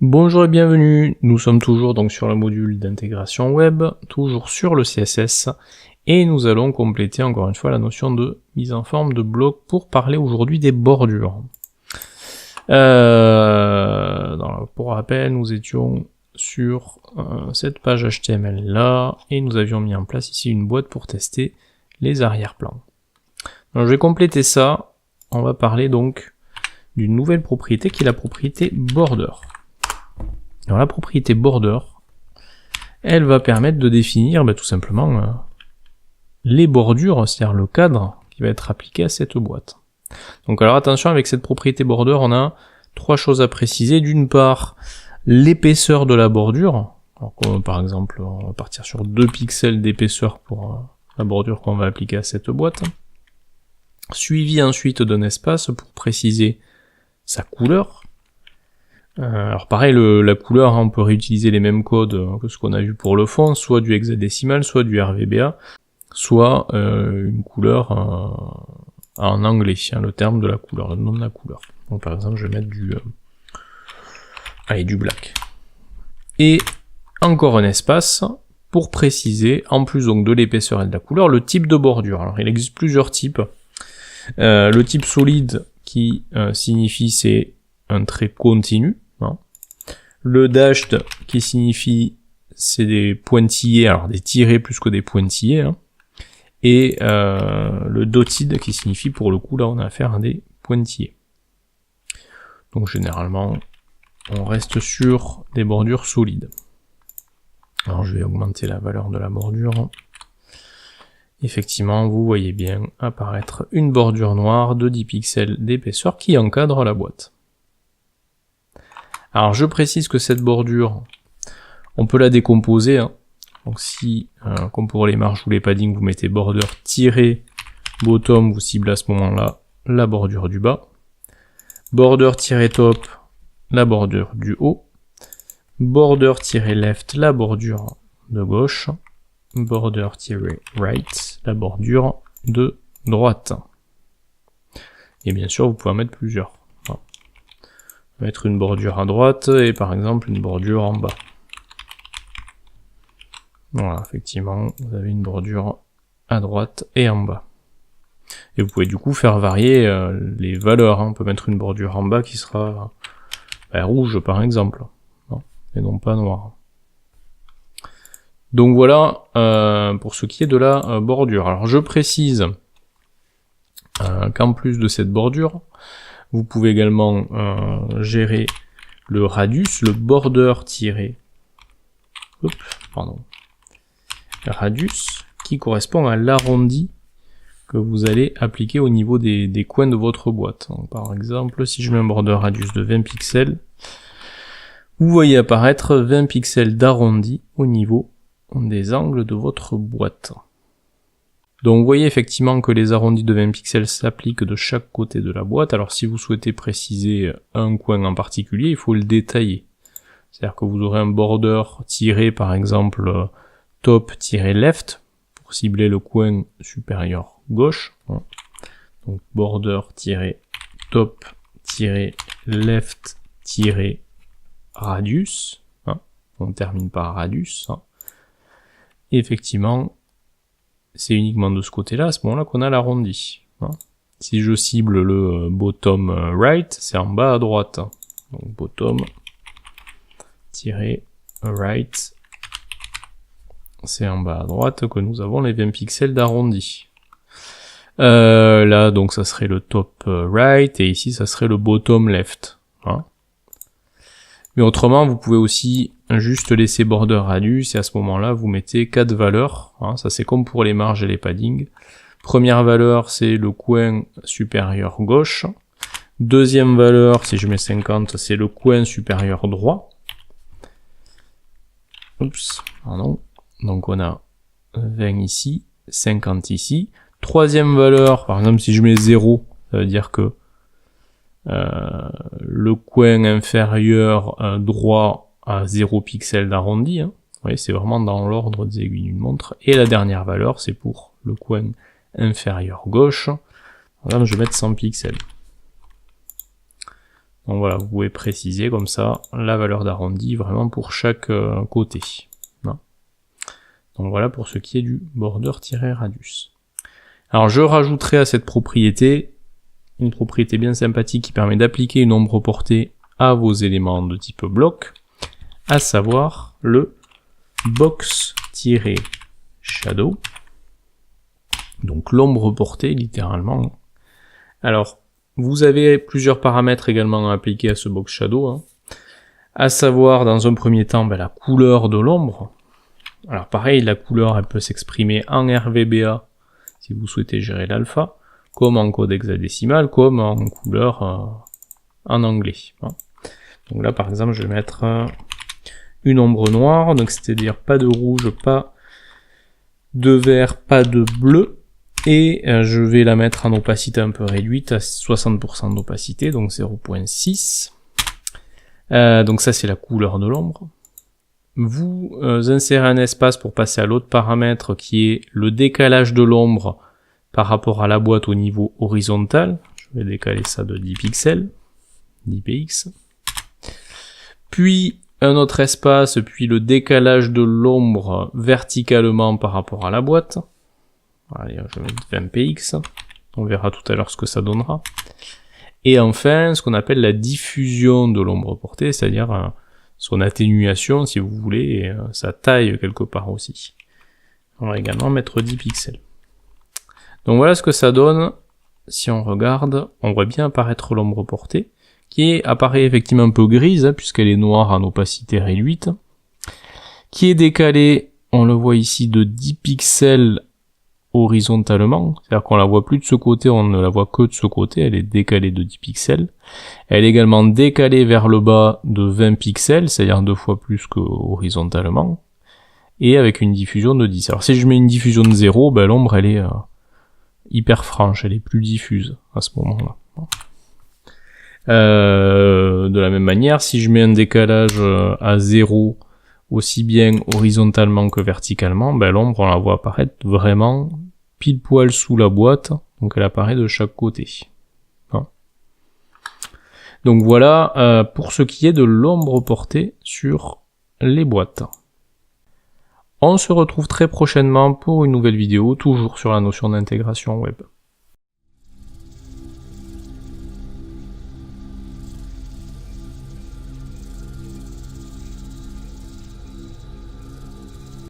Bonjour et bienvenue, nous sommes toujours donc sur le module d'intégration web, toujours sur le CSS, et nous allons compléter encore une fois la notion de mise en forme de bloc pour parler aujourd'hui des bordures. Pour rappel, nous étions sur cette page HTML là, et nous avions mis en place ici une boîte pour tester les arrière-plans. Alors je vais compléter ça, on va parler donc d'une nouvelle propriété qui est la propriété border. Alors la propriété border, elle va permettre de définir tout simplement les bordures, c'est-à-dire le cadre qui va être appliqué à cette boîte. Donc alors attention, avec cette propriété border, on a trois choses à préciser. D'une part, l'épaisseur de la bordure. Alors, par exemple, on va partir sur 2 pixels d'épaisseur pour la bordure qu'on va appliquer à cette boîte. Suivi ensuite d'un espace pour préciser sa couleur. Alors pareil, la couleur, on peut réutiliser les mêmes codes que ce qu'on a vu pour le fond, soit du hexadécimal, soit du RVBA, soit une couleur en anglais, le terme de la couleur, le nom de la couleur. Donc par exemple, je vais mettre du black. Et encore un espace pour préciser, en plus donc de l'épaisseur et de la couleur, le type de bordure. Alors il existe plusieurs types. Le type solide qui signifie c'est un trait continu. Le dashed qui signifie c'est des pointillés, alors des tirés plus que des pointillés, et le dotted qui signifie pour le coup là on a affaire à des pointillés. Donc généralement on reste sur des bordures solides. Alors je vais augmenter la valeur de la bordure. Effectivement vous voyez bien apparaître une bordure noire de 10 pixels d'épaisseur qui encadre la boîte. Alors je précise que cette bordure, on peut la décomposer. Donc si, comme pour les marges ou les paddings, vous mettez border-bottom, vous ciblez à ce moment-là la bordure du bas. Border-top, la bordure du haut. Border-left, la bordure de gauche. Border-right, la bordure de droite. Et bien sûr, vous pouvez en mettre plusieurs. Mettre une bordure à droite et par exemple une bordure en bas. Voilà, effectivement, vous avez une bordure à droite et en bas. Et vous pouvez du coup faire varier les valeurs. On peut mettre une bordure en bas qui sera rouge par exemple, et non pas noire. Donc voilà pour ce qui est de la bordure. Alors je précise qu'en plus de cette bordure, vous pouvez également gérer le radius, le radius qui correspond à l'arrondi que vous allez appliquer au niveau des coins de votre boîte. Donc, par exemple, si je mets un border radius de 20 pixels, vous voyez apparaître 20 pixels d'arrondi au niveau des angles de votre boîte. Donc vous voyez effectivement que les arrondis de 20 pixels s'appliquent de chaque côté de la boîte. Alors si vous souhaitez préciser un coin en particulier, il faut le détailler. C'est-à-dire que vous aurez un border tiré par exemple top-left pour cibler le coin supérieur gauche. Donc border-top-left-radius. On termine par radius. Et effectivement, c'est uniquement de ce côté-là, à ce moment-là, qu'on a l'arrondi. Si je cible le bottom right, c'est en bas à droite. Donc bottom-right, c'est en bas à droite que nous avons les 20 pixels d'arrondi. Là, donc ça serait le top right, et ici, ça serait le bottom left. Mais autrement, vous pouvez aussi juste laisser border radius, et à ce moment-là, vous mettez 4 valeurs. Ça c'est comme pour les marges et les paddings. Première valeur, c'est le coin supérieur gauche. Deuxième valeur, si je mets 50, c'est le coin supérieur droit. Donc on a 20 ici, 50 ici. Troisième valeur, par exemple, si je mets 0, ça veut dire que le coin inférieur droit à 0 pixel d'arrondi. Vous voyez, c'est vraiment dans l'ordre des aiguilles d'une montre. Et la dernière valeur, c'est pour le coin inférieur gauche. Par exemple, je vais mettre 100 pixels. Donc voilà, vous pouvez préciser comme ça la valeur d'arrondi vraiment pour chaque côté. Non. Donc voilà pour ce qui est du border-radius. Alors je rajouterai à cette propriété une propriété bien sympathique qui permet d'appliquer une ombre portée à vos éléments de type bloc, à savoir le box-shadow. Donc l'ombre portée littéralement. Alors vous avez plusieurs paramètres également à appliquer à ce box shadow, hein. À savoir dans un premier temps la couleur de l'ombre. Alors pareil, la couleur elle peut s'exprimer en RVBA si vous souhaitez gérer l'alpha, comme en code hexadécimal, comme en couleur en anglais. Hein. Donc là par exemple je vais mettre une ombre noire, donc c'est-à-dire pas de rouge, pas de vert, pas de bleu. Et je vais la mettre en opacité un peu réduite, à 60% d'opacité, donc 0.6. Donc ça c'est la couleur de l'ombre. Vous insérez un espace pour passer à l'autre paramètre qui est le décalage de l'ombre par rapport à la boîte au niveau horizontal. Je vais décaler ça de 10 pixels, 10 px. Puis un autre espace, puis le décalage de l'ombre verticalement par rapport à la boîte. Allez, je vais mettre 20 px, on verra tout à l'heure ce que ça donnera. Et enfin, ce qu'on appelle la diffusion de l'ombre portée, c'est-à-dire son atténuation, si vous voulez, et sa taille quelque part aussi. On va également mettre 10 pixels. Donc voilà ce que ça donne. Si on regarde, on voit bien apparaître l'ombre portée, qui apparaît effectivement un peu grise, hein, puisqu'elle est noire en opacité réduite, qui est décalée, on le voit ici, de 10 pixels horizontalement, c'est-à-dire qu'on la voit plus de ce côté, on ne la voit que de ce côté, elle est décalée de 10 pixels. Elle est également décalée vers le bas de 20 pixels, c'est-à-dire 2 fois plus que horizontalement, et avec une diffusion de 10. Alors si je mets une diffusion de 0, ben, l'ombre elle est hyper franche, elle est plus diffuse à ce moment-là. De la même manière, si je mets un décalage à 0, aussi bien horizontalement que verticalement, ben, l'ombre on la voit apparaître vraiment pile poil sous la boîte, donc elle apparaît de chaque côté. Hein. Donc voilà pour ce qui est de l'ombre portée sur les boîtes. On se retrouve très prochainement pour une nouvelle vidéo, toujours sur la notion d'intégration web.